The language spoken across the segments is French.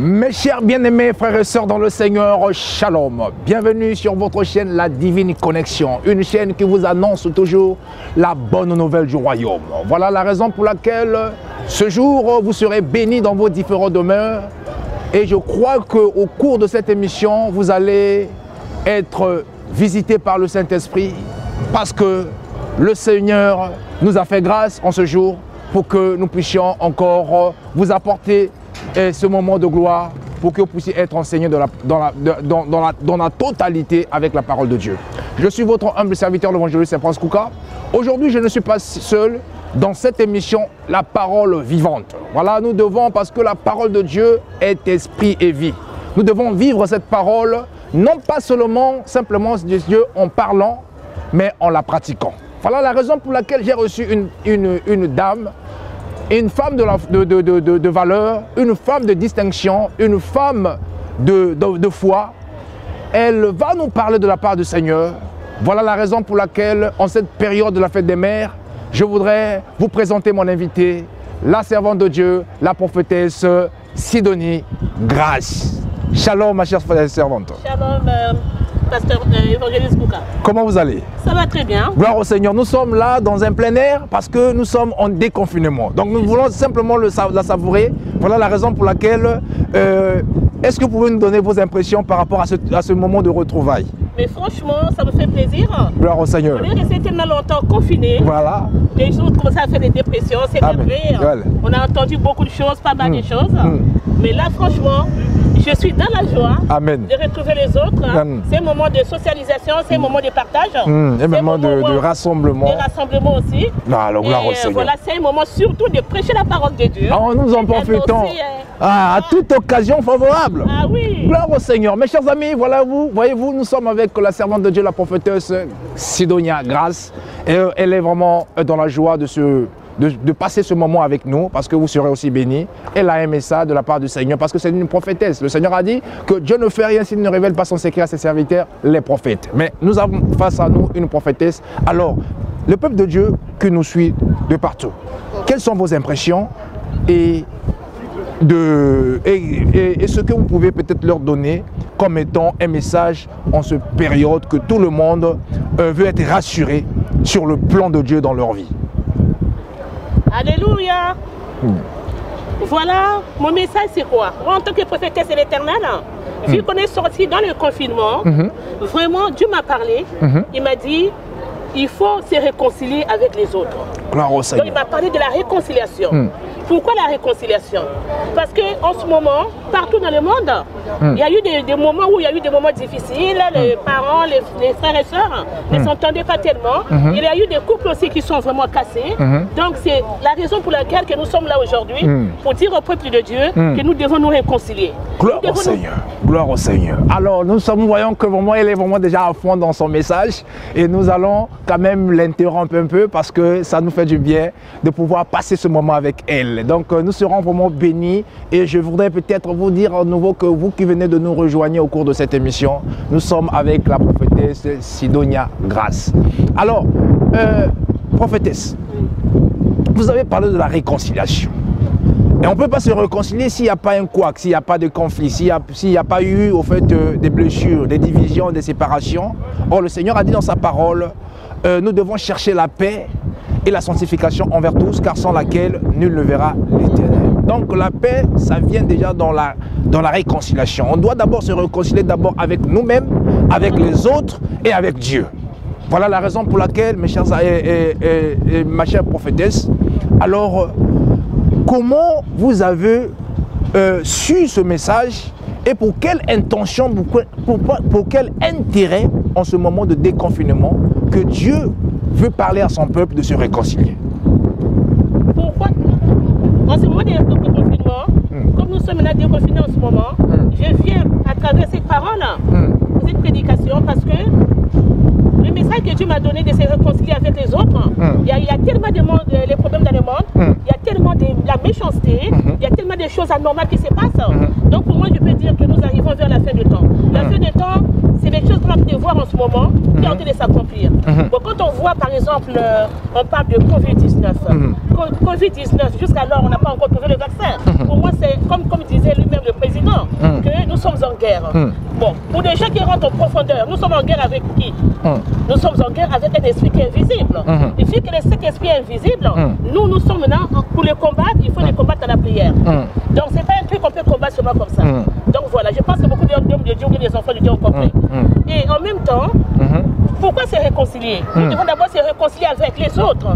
Mes chers bien-aimés frères et sœurs dans le Seigneur, Shalom. Bienvenue sur votre chaîne La Divine Connexion, une chaîne qui vous annonce toujours la bonne nouvelle du royaume. Voilà la raison pour laquelle ce jour vous serez bénis dans vos différentes demeures. Et je crois qu'au cours de cette émission, vous allez être visités par le Saint-Esprit parce que le Seigneur nous a fait grâce en ce jour pour que nous puissions encore vous apporter ce moment de gloire pour que vous puissiez être enseignés dans la totalité avec la parole de Dieu. Je suis votre humble serviteur, l'évangéliste Saint-Prince Kouka. Aujourd'hui, je ne suis pas seul dans cette émission, la parole vivante. Voilà, nous devons, parce que la parole de Dieu est esprit et vie. Nous devons vivre cette parole, non pas seulement, simplement de Dieu en parlant, mais en la pratiquant. Voilà la raison pour laquelle j'ai reçu une dame, une femme de valeur, une femme de distinction, une femme de foi. Elle va nous parler de la part du Seigneur. Voilà la raison pour laquelle, en cette période de la fête des mères, je voudrais vous présenter mon invitée, la servante de Dieu, la prophétesse Sidonie Grace. Shalom, ma chère servante. Shalom, pasteur évangéliste Kouka. Comment vous allez? Ça va très bien. Gloire au Seigneur. Nous sommes là dans un plein air parce que nous sommes en déconfinement. Donc nous voulons simplement la savourer. Voilà la raison pour laquelle... est-ce que vous pouvez nous donner vos impressions par rapport à ce moment de retrouvailles? Mais franchement, ça me fait plaisir. Gloire au Seigneur. On est resté tellement longtemps confinés. Voilà. Les gens ont commencé à faire des dépressions, c'est vrai. Voilà. On a entendu beaucoup de choses, pas mal de choses. Mais là, franchement, je suis dans la joie de retrouver les autres. C'est un moment de socialisation, c'est un moment de partage. Un moment de rassemblement. De rassemblement aussi. Alors, gloire au Seigneur. Voilà, c'est un moment surtout de prêcher la parole de Dieu. Oh, nous en profitons. À toute occasion favorable. Ah oui. Gloire au Seigneur. Mes chers amis, voilà vous, voyez-vous, nous sommes avec la servante de Dieu, la prophétesse Sidonie Grace. Et elle est vraiment dans la joie de passer ce moment avec nous parce que vous serez aussi bénis. Elle a aimé ça de la part du Seigneur parce que c'est une prophétesse. Le Seigneur a dit que Dieu ne fait rien s'il ne révèle pas son secret à ses serviteurs, les prophètes. Mais nous avons face à nous une prophétesse. Alors, le peuple de Dieu qui nous suit de partout, quelles sont vos impressions et ce que vous pouvez peut-être leur donner comme étant un message en cette période que tout le monde veut être rassuré sur le plan de Dieu dans leur vie? Alléluia. Voilà, mon message c'est quoi? Moi en tant que prophétesse de l'Éternel, vu qu'on est sorti dans le confinement, vraiment Dieu m'a parlé, il m'a dit il faut se réconcilier avec les autres. Gloire au Seigneur. Donc il m'a parlé de la réconciliation. Pourquoi la réconciliation? Parce qu'en ce moment, partout dans le monde, il y a eu des moments où il y a eu des moments difficiles, les parents, les frères et sœurs ne s'entendaient pas tellement. Il y a eu des couples aussi qui sont vraiment cassés. Donc c'est la raison pour laquelle que nous sommes là aujourd'hui, pour dire au peuple de Dieu que nous devons nous réconcilier. Gloire au Seigneur. Gloire au Seigneur. Alors nous voyons que vraiment elle est vraiment déjà à fond dans son message et nous allons quand même l'interrompre un peu parce que ça nous fait du bien de pouvoir passer ce moment avec elle. Donc nous serons vraiment bénis et je voudrais peut-être vous dire à nouveau que vous qui venez de nous rejoindre au cours de cette émission, nous sommes avec la prophétesse Sidonie Grace. Alors, prophétesse, vous avez parlé de la réconciliation. Et on ne peut pas se réconcilier s'il n'y a pas un couac, s'il n'y a pas de conflit, s'il n'y a pas eu au fait des blessures, des divisions, des séparations. Or, le Seigneur a dit dans sa parole, nous devons chercher la paix et la sanctification envers tous, car sans laquelle nul ne verra l'Éternel. Donc la paix, ça vient déjà dans la réconciliation. On doit d'abord se réconcilier d'abord avec nous-mêmes, avec les autres et avec Dieu. Voilà la raison pour laquelle, mes chers ma chère prophétesse, alors comment vous avez su ce message et pour quelle intention, pour quel intérêt en ce moment de déconfinement que Dieu veut parler à son peuple de se réconcilier? Pourquoi? En ce moment de confinement, comme nous sommes là déconfinés en ce moment, je viens à travers cette parole, cette prédication, parce que le message que Dieu m'a donné de se réconcilier avec les autres, il y a tellement de problèmes dans le monde, il y a tellement de la méchanceté, il y a tellement de choses anormales qui se passent. Donc pour moi, je peux dire que nous arrivons vers la fin du temps. La fin du temps, c'est des choses qu'on a pu voir en ce moment qui ont en train de s'accomplir. Bon, quand on voit par exemple, on parle de Covid-19. Covid-19, jusqu'alors on n'a pas encore trouvé le vaccin. Pour moi, c'est comme disait lui-même le président, Bon, pour les gens qui rentrent en profondeur, nous sommes en guerre avec qui? Nous sommes en guerre avec un esprit qui est invisible. Il suffit que cet esprit est invisible, nous sommes maintenant, pour les combattre, il faut les combattre dans la prière. Donc c'est pas un truc qu'on peut combattre seulement comme ça. Donc voilà, je pense que beaucoup d'hommes de Dieu et des enfants de Dieu ont compris. Et en même temps, pourquoi se réconcilier? Nous devons d'abord se réconcilier avec les autres.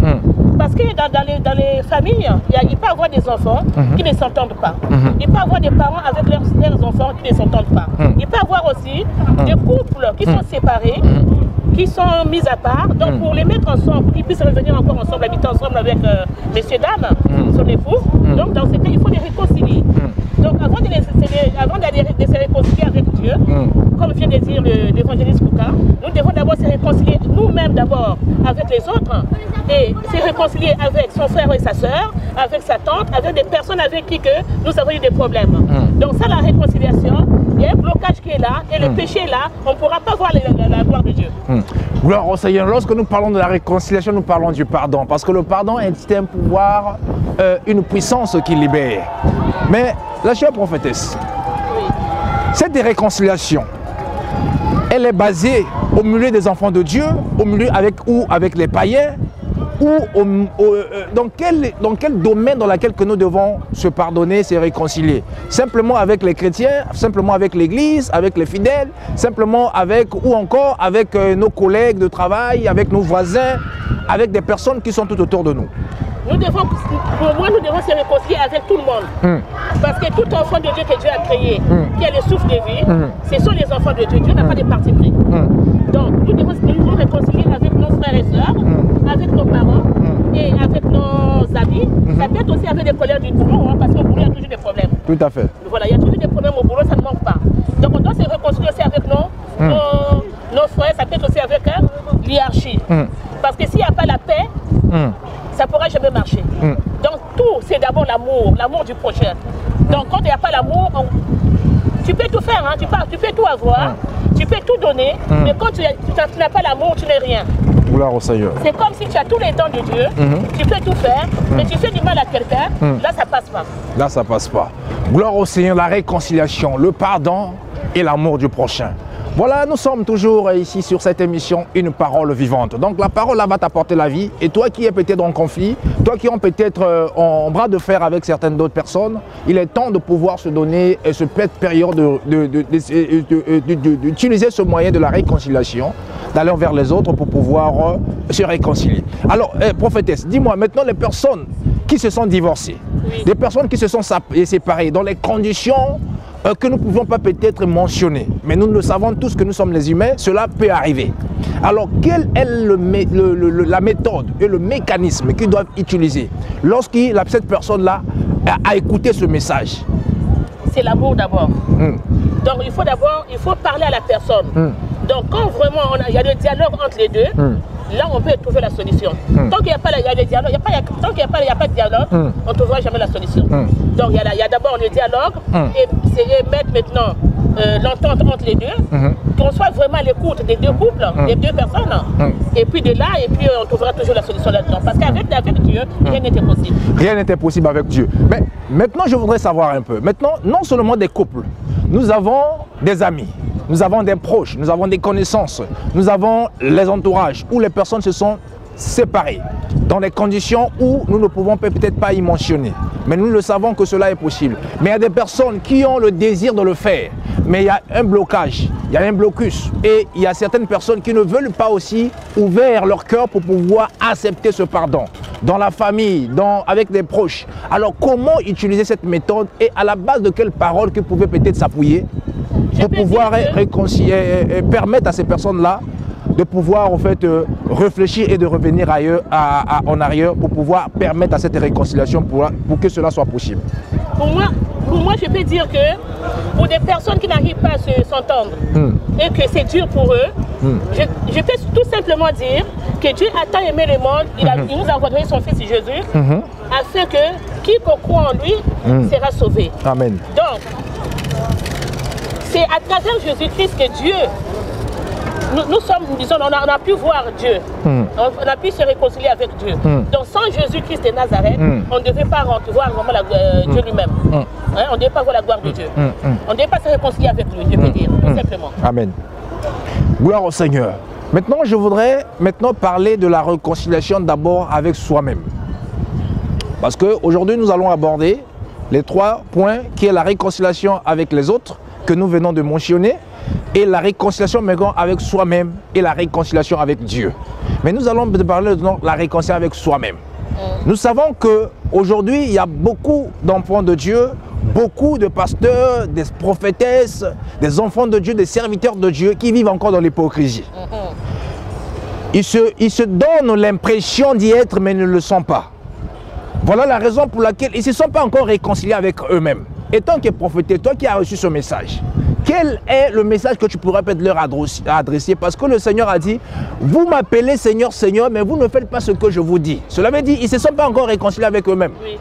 Parce que dans les familles, il peut y avoir des enfants qui ne s'entendent pas. Il peut y avoir des parents avec leurs enfants qui ne s'entendent pas. Il peut y avoir aussi des couples qui sont séparés, qui sont mis à part. Donc pour les mettre ensemble, pour qu'ils puissent revenir encore ensemble, habiter ensemble avec messieurs, dames, son époux. Donc dans ce cas, il faut les réconcilier. Donc avant de se réconcilier avec Dieu, comme vient de dire l'évangéliste Kouka, nous devons d'abord se réconcilier nous-mêmes d'abord avec les autres et se réconcilier avec son frère et sa soeur, avec sa tante, avec des personnes avec qui que nous avons eu des problèmes. Donc ça, la réconciliation, il y a un blocage qui est là et le péché est là, on ne pourra pas voir la gloire de Dieu. Gloire au Seigneur. Lorsque nous parlons de la réconciliation, nous parlons du pardon, parce que le pardon est un pouvoir, une puissance qui libère. Mais la chère prophétesse, cette réconciliation, elle est basée au milieu des enfants de Dieu, au milieu avec les païens, ou dans quel domaine dans lequel que nous devons se pardonner, se réconcilier? Simplement avec les chrétiens, simplement avec l'église, avec les fidèles, simplement avec, ou encore avec nos collègues de travail, avec nos voisins, avec des personnes qui sont tout autour de nous. Pour moi, nous devons se réconcilier avec tout le monde. Parce que tout enfant de Dieu que Dieu a créé, qui a le souffle de vie, ce sont les enfants de Dieu. Dieu n'a pas de parti pris. Donc, nous devons nous réconcilier avec nos frères et sœurs, avec nos parents et avec nos amis. Ça peut être aussi avec des collègues du boulot, parce qu'au boulot, il y a toujours des problèmes. Tout à fait. Voilà, il y a toujours des problèmes au boulot, ça ne manque pas. Donc, on doit se réconcilier aussi avec nos frères, ça peut être aussi avec l'hiérarchie. Parce que s'il n'y a pas la paix, ça ne pourra jamais marcher. Donc tout, c'est d'abord l'amour, l'amour du prochain. Donc quand il n'y a pas l'amour, tu peux tout faire, hein, tu peux tout avoir, tu peux tout donner, mais quand tu n'as pas l'amour, tu n'es rien. Gloire au Seigneur. C'est comme si tu as tous les dons de Dieu, tu peux tout faire, mais tu fais du mal à quelqu'un, là ça passe pas. Là ça passe pas. Gloire au Seigneur, la réconciliation, le pardon et l'amour du prochain. Voilà, nous sommes toujours ici sur cette émission Une parole vivante. Donc la parole là va t'apporter la vie. Et toi qui es peut-être en conflit, toi qui es peut-être en bras de fer avec certaines d'autres personnes, il est temps de pouvoir se donner cette période d'utiliser ce moyen de la réconciliation, d'aller vers les autres pour pouvoir se réconcilier. Alors, prophétesse, dis-moi maintenant les personnes qui se sont divorcées, des personnes qui se sont séparées dans les conditions que nous ne pouvons pas peut-être mentionner, mais nous le savons tous que nous sommes les humains, cela peut arriver. Alors, quelle est la méthode et le mécanisme qu'ils doivent utiliser lorsque cette personne-là a écouté ce message? C'est l'amour d'abord. Donc, il faut parler à la personne. Donc, quand vraiment il y a le dialogue entre les deux, là, on peut trouver la solution. Tant qu'il n'y a pas de dialogue, on ne trouvera jamais la solution. Donc, il y a d'abord le dialogue et mettre maintenant l'entente entre les deux, qu'on soit vraiment à l'écoute des deux couples, des deux personnes. Et puis de là, on trouvera toujours la solution là-dedans. Parce qu'avec Dieu, rien n'était possible. Rien n'était possible avec Dieu. Mais maintenant, je voudrais savoir un peu. Maintenant, non seulement des couples, nous avons des amis. Nous avons des proches, nous avons des connaissances, nous avons les entourages où les personnes se sont séparées dans des conditions où nous ne pouvons peut-être pas y mentionner. Mais nous le savons que cela est possible. Mais il y a des personnes qui ont le désir de le faire. Mais il y a un blocage, il y a un blocus. Et il y a certaines personnes qui ne veulent pas aussi ouvrir leur cœur pour pouvoir accepter ce pardon. Dans la famille, avec des proches. Alors comment utiliser cette méthode et à la base de quelles paroles que pouvaient peut-être s'appuyer pour pouvoir réconcilier et permettre à ces personnes-là de pouvoir en fait réfléchir et de revenir en arrière pour pouvoir permettre à cette réconciliation pour que cela soit possible. Pour moi, je peux dire que pour des personnes qui n'arrivent pas à s'entendre et que c'est dur pour eux, je peux tout simplement dire que Dieu a tant aimé le monde, il nous a envoyé son Fils Jésus, afin que quiconque croit en lui sera sauvé. Amen. Donc, c'est à travers Jésus-Christ que Dieu nous sommes, disons, on a pu voir Dieu. On a pu se réconcilier avec Dieu. Donc sans Jésus-Christ de Nazareth, on ne devait pas voir vraiment Dieu lui-même. Hein, on ne devait pas voir la gloire de Dieu. On ne devait pas se réconcilier avec lui, je peux dire, tout simplement. Amen. Gloire au Seigneur. Maintenant, je voudrais parler de la réconciliation d'abord avec soi-même. Parce qu'aujourd'hui, nous allons aborder les 3 points qui est la réconciliation avec les autres que nous venons de mentionner et la réconciliation maintenant avec soi-même et la réconciliation avec Dieu. Mais nous allons parler de la réconciliation avec soi-même. Nous savons qu'aujourd'hui, il y a beaucoup d'enfants de Dieu, beaucoup de pasteurs, des prophétesses, des enfants de Dieu, des serviteurs de Dieu qui vivent encore dans l'hypocrisie. Ils se donnent l'impression d'y être, mais ne le sont pas. Voilà la raison pour laquelle ils ne se sont pas encore réconciliés avec eux-mêmes. Et tant que prophète, toi qui as reçu ce message, quel est le message que tu pourrais peut-être leur adresser? Parce que le Seigneur a dit, vous m'appelez Seigneur, Seigneur, mais vous ne faites pas ce que je vous dis. Cela veut dire qu'ils ne se sont pas encore réconciliés avec eux-mêmes. Oui.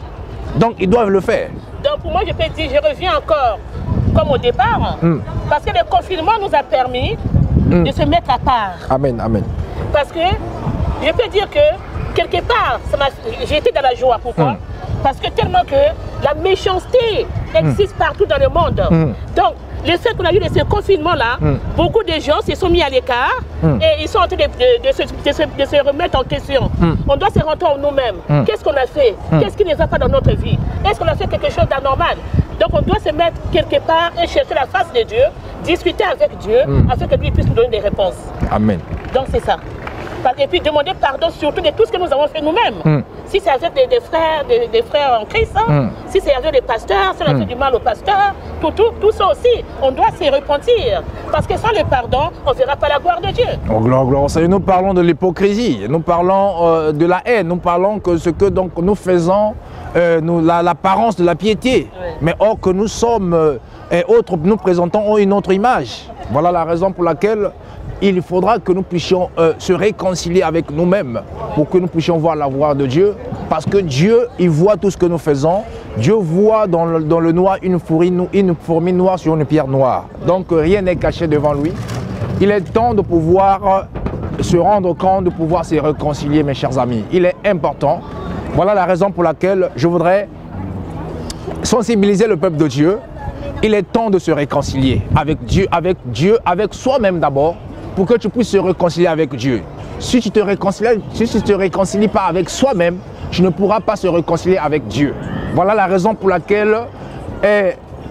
Donc ils doivent le faire. Donc pour moi, je peux dire, je reviens encore comme au départ, parce que le confinement nous a permis de se mettre à part. Amen, amen. Parce que je peux dire que quelque part, j'ai été dans la joie. Pourquoi? Parce que tellement que la méchanceté existe partout dans le monde. Donc, le fait qu'on a eu ce confinement-là, beaucoup de gens se sont mis à l'écart et ils sont en train de se remettre en question. On doit se rentrer en nous-mêmes. Qu'est-ce qu'on a fait? Qu'est-ce qui ne va pas dans notre vie? Est-ce qu'on a fait quelque chose d'anormal? Donc, on doit se mettre quelque part et chercher la face de Dieu, discuter avec Dieu, afin que lui puisse nous donner des réponses. Amen. Donc, c'est ça. Et puis demander pardon surtout de tout ce que nous avons fait nous-mêmes. Si c'est avec des frères en Christ, si c'est avec des pasteurs, si on a fait du mal aux pasteurs, tout ça aussi, on doit s'y repentir. Parce que sans le pardon, on ne verra pas la gloire de Dieu. Oh, gloire, gloire. Nous parlons de l'hypocrisie, nous parlons de la haine, nous parlons que ce que donc, nous faisons, l'apparence de la piété. Oui. Mais or que nous sommes et autres, nous présentons une autre image. Voilà la raison pour laquelle il faudra que nous puissions se réconcilier avec nous-mêmes pour que nous puissions voir la gloire de Dieu. Parce que Dieu, il voit tout ce que nous faisons. Dieu voit dans le noir une fourmi noire sur une pierre noire. Donc rien n'est caché devant lui. Il est temps de pouvoir se rendre compte, de pouvoir se réconcilier, mes chers amis. Il est important. Voilà la raison pour laquelle je voudrais sensibiliser le peuple de Dieu. Il est temps de se réconcilier avec Dieu, avec soi-même d'abord, pour que tu puisses se réconcilier avec Dieu. Si tu ne te réconcilies pas avec soi-même, tu ne pourras pas se réconcilier avec Dieu. Voilà la raison pour laquelle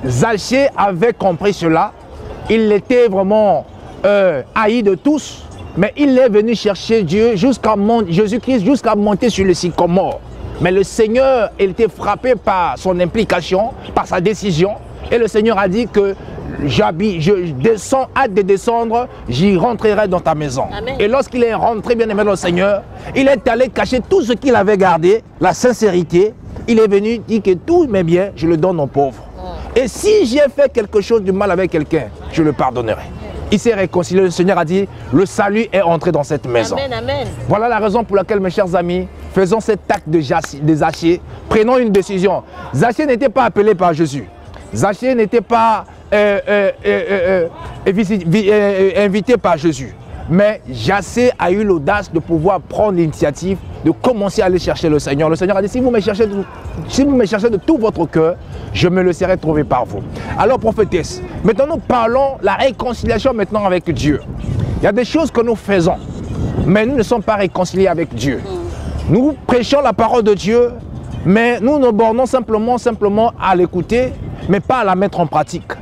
Zachée avait compris cela. Il était vraiment haï de tous, mais il est venu chercher Dieu Jésus-Christ jusqu'à monter sur le sycomore. Mais le Seigneur, il était frappé par son implication, par sa décision. Et le Seigneur a dit que je descends, hâte de descendre, j'y rentrerai dans ta maison. Amen. Et lorsqu'il est rentré, bien aimé dans le Seigneur, il est allé cacher tout ce qu'il avait gardé, la sincérité. Il est venu dire que tous mes biens, je le donne aux pauvres. Et si j'ai fait quelque chose de mal avec quelqu'un, je le pardonnerai. Il s'est réconcilié, le Seigneur a dit, le salut est entré dans cette maison. Amen, amen. Voilà la raison pour laquelle, mes chers amis, faisons cet acte de Zachée, prenons une décision. Zachée n'était pas appelé par Jésus. Zachée n'était pas invité par Jésus. Mais Zachée a eu l'audace de pouvoir prendre l'initiative, de commencer à aller chercher le Seigneur. Le Seigneur a dit, si vous me cherchez de tout votre cœur, je me le serai trouvé par vous. Alors prophétesse, maintenant nous parlons la réconciliation maintenant avec Dieu. Il y a des choses que nous faisons, mais nous ne sommes pas réconciliés avec Dieu. Nous prêchons la parole de Dieu, mais nous nous bornons simplement à l'écouter, mais pas à la mettre en pratique.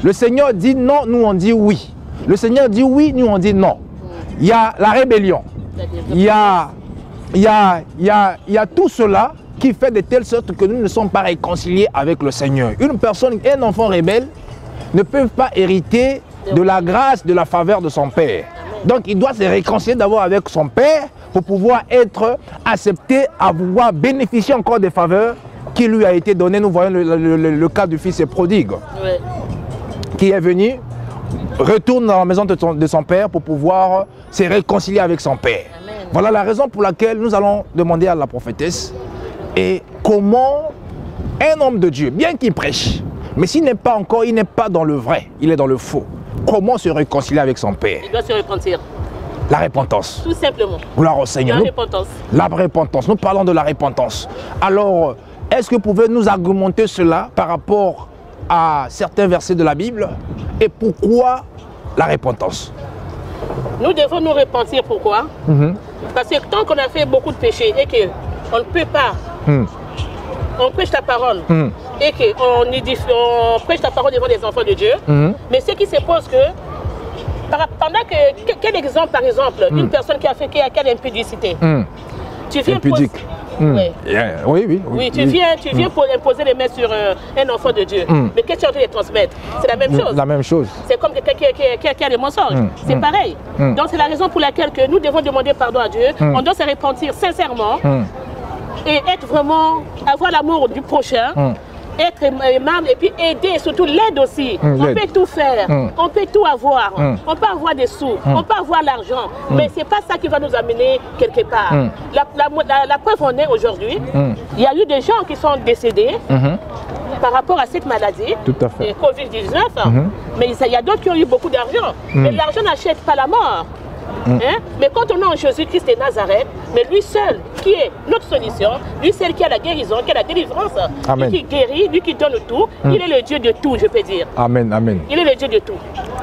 Le Seigneur dit non, nous on dit oui. Le Seigneur dit oui, nous on dit non. Il y a la rébellion. Il y a tout cela qui fait de telle sorte que nous ne sommes pas réconciliés avec le Seigneur. Une personne, un enfant rebelle, ne peut pas hériter de la grâce, de la faveur de son Père. Donc il doit se réconcilier d'abord avec son Père pour pouvoir être accepté, à pouvoir bénéficier encore des faveurs qui lui a été données. Nous voyons le cas du fils prodigue, qui est venu, retourne dans la maison de son père pour pouvoir se réconcilier avec son père. Amen. Voilà la raison pour laquelle nous allons demander à la prophétesse et comment un homme de Dieu, bien qu'il prêche, mais s'il n'est pas encore, il n'est pas dans le vrai, il est dans le faux. comment se réconcilier avec son Père? Il doit se repentir. La repentance. Tout simplement. Gloire au Seigneur. La repentance. La repentance. Nous parlons de la repentance. Alors, est-ce que vous pouvez nous argumenter cela par rapport à certains versets de la Bible? Et pourquoi la repentance? Nous devons nous repentir. Pourquoi? Parce que tant qu'on a fait beaucoup de péchés et qu'on ne peut pas, on prêche la parole et qu'on prêche la parole devant les enfants de Dieu, mais ce qui se pose que, pendant que, quel exemple par exemple, une personne qui a quelle impudicité, tu viens impudique. Ouais. Yeah. Oui, tu viens pour imposer les mains sur un enfant de Dieu. Mais qu'est-ce que tu as envie de transmettre? C'est la même chose. La même chose. C'est comme quelqu'un qui a des mensonges. C'est pareil. Donc c'est la raison pour laquelle que nous devons demander pardon à Dieu. On doit se repentir sincèrement et être vraiment, avoir l'amour du prochain. Être aimable et puis aider, et surtout l'aide aussi. On peut tout faire, on peut tout avoir, on peut avoir des sous, on peut avoir l'argent, mais c'est pas ça qui va nous amener quelque part. La preuve en est aujourd'hui, il y a eu des gens qui sont décédés par rapport à cette maladie, Covid-19, mais il y a d'autres qui ont eu beaucoup d'argent. Mais l'argent n'achète pas la mort. Mais quand on est en Jésus-Christ de Nazareth, mais lui seul qui est notre solution, lui seul qui a la guérison, qui a la délivrance, lui qui guérit, lui qui donne tout, il est le Dieu de tout, je peux dire. Amen, amen. Il est le Dieu de tout.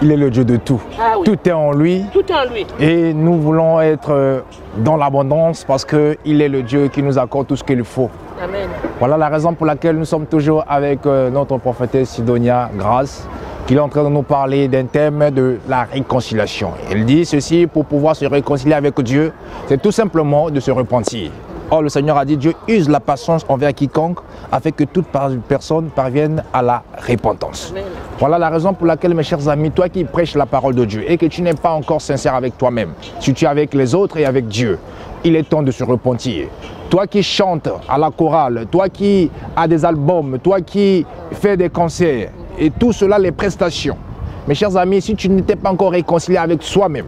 Il est le Dieu de tout. Ah, oui. Tout est en lui. Tout est en lui. Et nous voulons être dans l'abondance parce qu'il est le Dieu qui nous accorde tout ce qu'il faut. Amen. Voilà la raison pour laquelle nous sommes toujours avec notre prophétesse Sidonia Grace, qui est en train de nous parler d'un thème de la réconciliation. Elle dit ceci: pour pouvoir se réconcilier avec Dieu, c'est tout simplement de se repentir. Or, le Seigneur a dit: Dieu use la patience envers quiconque afin que toute personne parvienne à la repentance. Amen. Voilà la raison pour laquelle, mes chers amis, toi qui prêches la parole de Dieu et que tu n'es pas encore sincère avec toi-même, si tu es avec les autres et avec Dieu, il est temps de se repentir. Toi qui chantes à la chorale, toi qui as des albums, toi qui fais des concerts, et tout cela, les prestations. Mes chers amis, si tu n'étais pas encore réconcilié avec soi-même,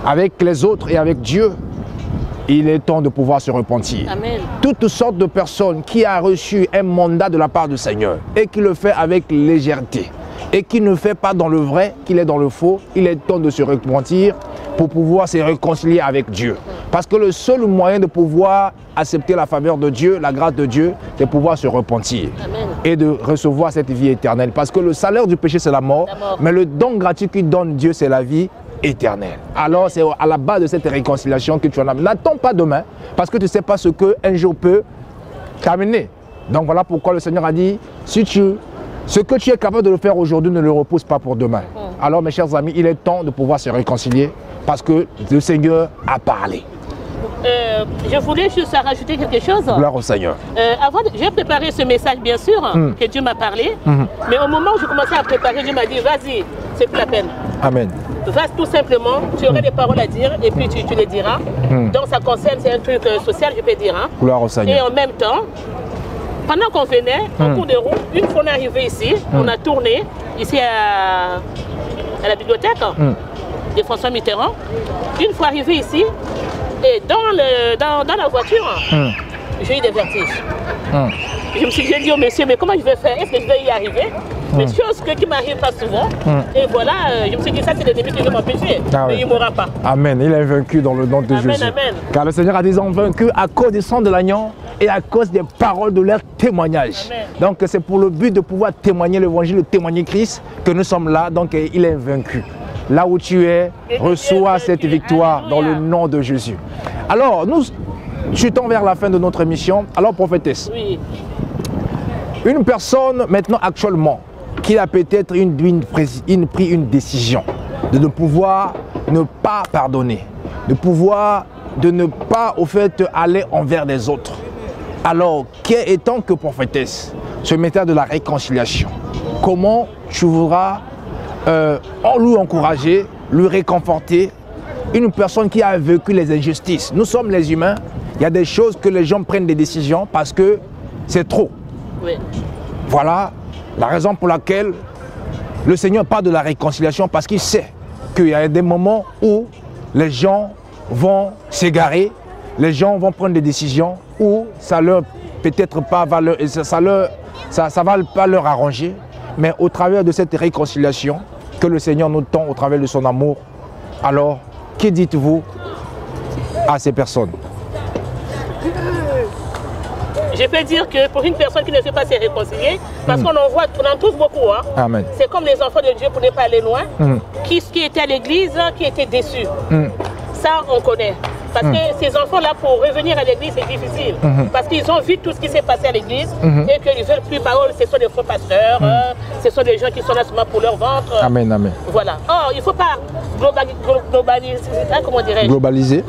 avec les autres et avec Dieu, il est temps de pouvoir se repentir. Amen. Toutes sortes de personnes qui ont reçu un mandat de la part du Seigneur et qui le fait avec légèreté et qui ne fait pas dans le vrai, qu'il est dans le faux, il est temps de se repentir pour pouvoir se réconcilier avec Dieu. Parce que le seul moyen de pouvoir accepter la faveur de Dieu, la grâce de Dieu, c'est de pouvoir se repentir. Amen. Et de recevoir cette vie éternelle. Parce que le salaire du péché, c'est la mort, mais le don gratuit qu'il donne Dieu, c'est la vie éternelle. Alors c'est à la base de cette réconciliation que tu en as. N'attends pas demain, parce que tu ne sais pas ce qu'un jour peut t'amener. Donc voilà pourquoi le Seigneur a dit, ce que tu es capable de le faire aujourd'hui, ne le repousse pas pour demain. Alors mes chers amis, il est temps de pouvoir se réconcilier, parce que le Seigneur a parlé. Je voulais juste rajouter quelque chose. Gloire au Seigneur. J'ai préparé ce message, bien sûr, que Dieu m'a parlé. Mais au moment où je commençais à préparer, Dieu m'a dit, vas-y, c'est plus la peine. Amen. Va tout simplement, tu aurais des paroles à dire et puis tu les diras. Donc ça concerne, c'est un truc social, je peux dire. Gloire au Seigneur. Et en même temps, pendant qu'on venait, en cours de route, une fois on est arrivé ici, on a tourné ici à la bibliothèque de François Mitterrand. Une fois arrivé ici, et dans la voiture, j'ai eu des vertiges. Je me suis dit au monsieur, mais comment je vais faire? Est-ce que je vais y arriver? Des choses qui ne m'arrivent pas souvent. Et voilà, je me suis dit, ça c'est l'ennemi qui veut m'empêcher. Mais il ne mourra pas. Amen. Il est vaincu dans le nom de Jésus. Amen. Car le Seigneur a dit, ils ont vaincu à cause du sang de l'agneau et à cause des paroles de leur témoignage. Amen. Donc c'est pour le but de pouvoir témoigner l'évangile, de témoigner Christ, que nous sommes là. Donc il est vaincu. Là où tu es, reçois cette victoire dans le nom de Jésus. Alors, nous chutons vers la fin de notre émission. Alors, prophétesse, une personne maintenant actuellement qui a peut-être pris une décision de ne pouvoir ne pas pardonner, de ne pas au fait aller envers les autres. Alors, étant que prophétesse, ce méthode de la réconciliation, comment tu voudras lui encourager, lui réconforter, une personne qui a vécu les injustices. Nous sommes les humains, il y a des choses que les gens prennent des décisions parce que c'est trop. Oui. Voilà la raison pour laquelle le Seigneur parle de la réconciliation, parce qu'il sait qu'il y a des moments où les gens vont s'égarer, les gens vont prendre des décisions où ça leur peut-être pas va va pas leur arranger, mais au travers de cette réconciliation, que le Seigneur nous tend au travers de son amour, alors que dites-vous à ces personnes? Je peux dire que pour une personne qui ne sait pas se réconcilier, parce qu'on en voit, on en trouve beaucoup, hein. C'est comme les enfants de Dieu, pour ne pas aller loin, qui étaient à l'église, qui étaient déçus. Ça, on connaît. Parce que ces enfants-là, pour revenir à l'église, c'est difficile. Parce qu'ils ont vu tout ce qui s'est passé à l'église et qu'ils ne veulent plus parole. Ce sont des faux pasteurs, ce sont des gens qui sont là seulement pour leur ventre. Amen, amen. Voilà. Or, il ne faut pas globaliser, comment dirais-je? Globaliser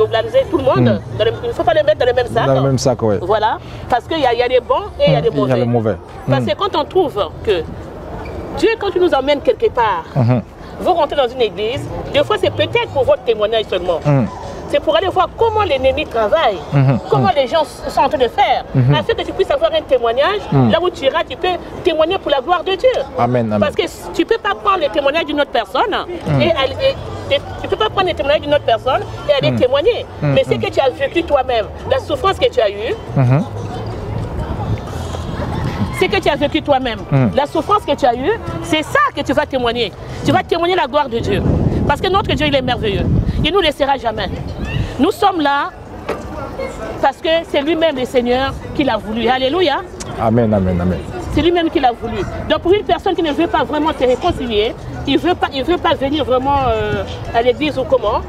tout le monde. Il ne faut pas les mettre dans le même sac. Dans le même sac, oui. Voilà. Parce qu'il y a des bons et il y a des mauvais. Il y a les mauvais. Parce que quand on trouve que Dieu, quand il nous emmène quelque part, vous rentrez dans une église, des fois c'est peut-être pour votre témoignage seulement. C'est pour aller voir comment l'ennemi travaille, comment les gens sont en train de faire, afin que tu puisses avoir un témoignage. Là où tu iras, tu peux témoigner pour la gloire de Dieu. Amen, amen. Parce que tu ne peux pas prendre le témoignage d'une autre personne tu peux pas prendre le témoignage d'une autre personne et aller témoigner. Mais ce que tu as vécu toi-même, la souffrance que tu as eue, ce que tu as vécu toi-même, la souffrance que tu as eue, c'est ça que tu vas témoigner. Tu vas témoigner la gloire de Dieu. Parce que notre Dieu, il est merveilleux. Il ne nous laissera jamais. Nous sommes là parce que c'est lui-même le Seigneur qui l'a voulu. Alléluia. Amen, amen, amen. C'est lui-même qui l'a voulu. Donc pour une personne qui ne veut pas vraiment se réconcilier, il ne veut pas venir vraiment à l'église ou comment.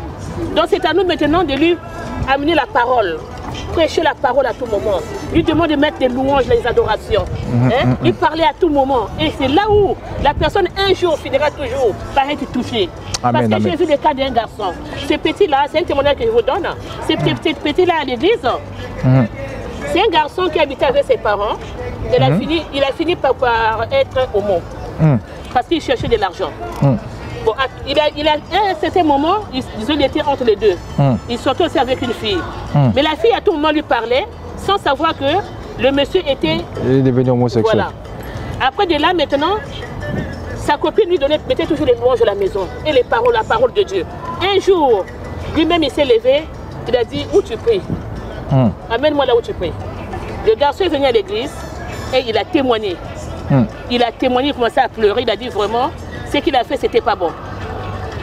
Donc c'est à nous maintenant de lui amener la parole. Prêcher la parole à tout moment. Lui demande de mettre des louanges, des adorations. Lui parler à tout moment. Et c'est là où la personne un jour finira toujours par être touchée. Amen, parce que j'ai vu le cas d'un garçon. Ce petit-là, c'est un témoignage que je vous donne. Ce petit-là à l'église, c'est un garçon qui habitait avec ses parents. Il a fini par être homo. Parce qu'il cherchait de l'argent. Bon, il a à un certain moment, ils étaient entre les deux. Il sortait aussi avec une fille. Mais la fille à tout moment lui parlait sans savoir que le monsieur était... Il est devenu homosexuel. Voilà. Après de là maintenant, sa copine lui mettait toujours les louanges à la maison et la parole de Dieu. Un jour, lui-même il s'est levé, il a dit où tu pries. Amène-moi là où tu pries. Le garçon est venu à l'église et il a témoigné. Il a témoigné, il a commencé à pleurer, il a dit vraiment, ce qu'il a fait, c'était pas bon.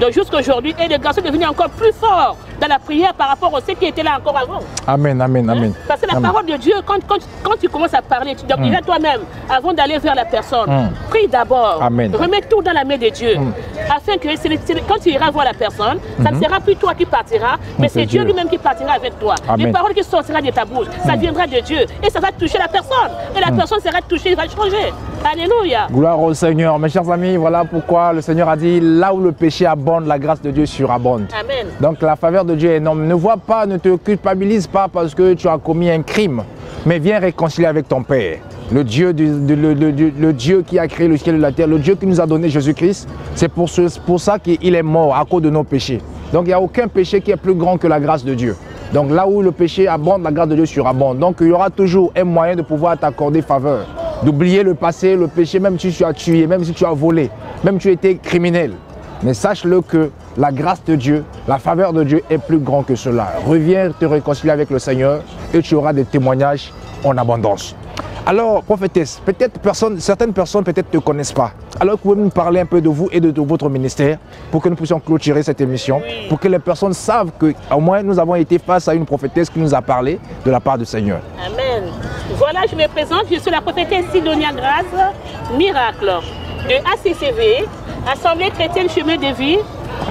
Donc jusqu'à aujourd'hui, et le garçon est devenu encore plus fort dans la prière par rapport à ce qui était là encore avant. Amen, amen, amen. Parce que la parole de Dieu, quand tu commences à parler, tu dois dire toi-même, avant d'aller vers la personne, prie d'abord, remets tout dans la main de Dieu, afin que quand tu iras voir la personne, ça ne sera plus toi qui partiras, mais c'est Dieu lui-même qui partira avec toi. Les paroles qui sortiront de ta bouche, ça viendra de Dieu, et ça va toucher la personne, et la personne sera touchée, elle va changer. Alléluia. Gloire au Seigneur. Mes chers amis, voilà pourquoi le Seigneur a dit, là où le péché abonde, la grâce de Dieu surabonde. Amen. Donc la faveur de Dieu est énorme. Ne vois pas, ne te culpabilise pas parce que tu as commis un crime, mais viens réconcilier avec ton Père. Le Dieu, le Dieu qui a créé le ciel et la terre, le Dieu qui nous a donné Jésus-Christ, c'est pour ça qu'il est mort à cause de nos péchés. Donc il n'y a aucun péché qui est plus grand que la grâce de Dieu. Donc là où le péché abonde, la grâce de Dieu surabonde. Donc il y aura toujours un moyen de pouvoir t'accorder faveur. D'oublier le passé, le péché, même si tu as tué, même si tu as volé, même si tu étais criminel. Mais sache-le que la grâce de Dieu, la faveur de Dieu est plus grand que cela. Reviens te réconcilier avec le Seigneur et tu auras des témoignages en abondance. Alors, prophétesse, peut-être certaines personnes peut-être ne te connaissent pas. Alors, vous pouvez nous parler un peu de vous et de votre ministère pour que nous puissions clôturer cette émission, pour que les personnes savent qu'au moins nous avons été face à une prophétesse qui nous a parlé de la part du Seigneur. Amen. Voilà, je me présente, je suis la prophétesse Sidonia Grace Miracle de ACCV, Assemblée chrétienne chemin de vie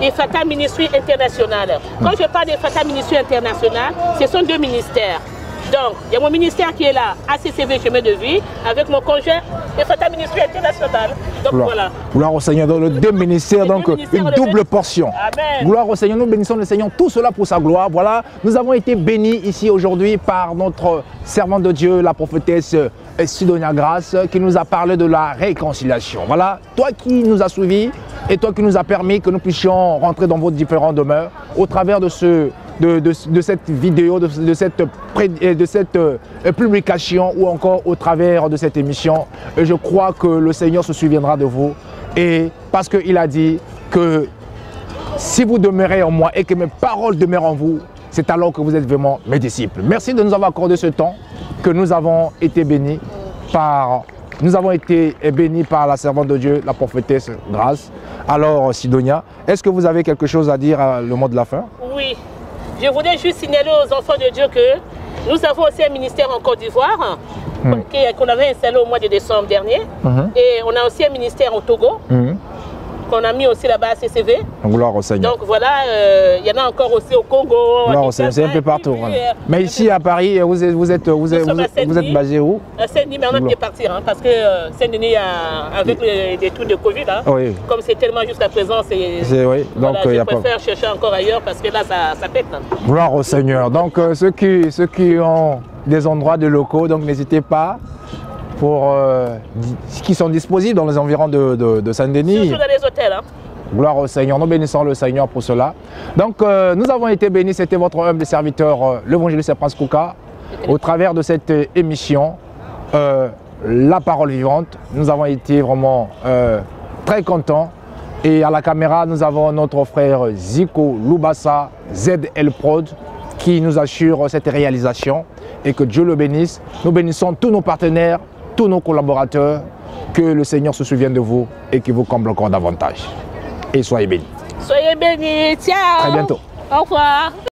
et Fata Ministry International. Quand je parle de Fata Ministry International, ce sont deux ministères. Donc, il y a mon ministère qui est là, ACCV chemin de vie, avec mon conjoint et Fata Ministry International. Donc voilà. Gloire au Seigneur, dans les deux ministères, donc une double portion. Amen. Gloire au Seigneur, nous bénissons le Seigneur, tout cela pour sa gloire. Voilà, nous avons été bénis ici aujourd'hui par notre servante de Dieu, la prophétesse Sidonia Grace, qui nous a parlé de la réconciliation. Voilà, toi qui nous as suivis et toi qui nous as permis que nous puissions rentrer dans vos différentes demeures au travers de cette vidéo, de cette publication ou encore au travers de cette émission. Et je crois que le Seigneur se souviendra de vous. Et parce qu'il a dit que si vous demeurez en moi et que mes paroles demeurent en vous, c'est alors que vous êtes vraiment mes disciples. Merci de nous avoir accordé ce temps, que nous avons été bénis par nous avons été bénis par la servante de Dieu, la prophétesse Grâce. Alors, Sidonia, est-ce que vous avez quelque chose à dire à le mot de la fin? Oui, je voulais juste signaler aux enfants de Dieu que nous avons aussi un ministère en Côte d'Ivoire qu'on avait installé au mois de décembre dernier. Et on a aussi un ministère au Togo. Qu'on a mis aussi là-bas à CCV. Gloire au Seigneur. Donc voilà, il y en a encore aussi au Congo. Gloire au Seigneur, c'est un peu partout. Mais ici à Paris, vous êtes basé où? À Saint-Denis, mais on a pu partir parce que Saint-Denis, avec les trucs de Covid, comme c'est tellement jusqu'à présent, je préfère chercher encore ailleurs parce que là, ça pète. Gloire au Seigneur. Donc ceux qui ont des endroits de locaux, donc n'hésitez pas. Pour qui sont disponibles dans les environs de Saint-Denis. Surtout dans les hôtels. Gloire au Seigneur, nous bénissons le Seigneur pour cela. Donc nous avons été bénis, c'était votre humble serviteur, l'évangéliste Prince Kouka, au travers de cette émission, La Parole Vivante. Nous avons été vraiment très contents. Et à la caméra, nous avons notre frère Zico Loubassa, ZL Prod, qui nous assure cette réalisation. Et que Dieu le bénisse. Nous bénissons tous nos partenaires, tous nos collaborateurs, que le Seigneur se souvienne de vous et qu'il vous comble encore davantage. Et soyez bénis. Soyez bénis, ciao. À bientôt. Au revoir.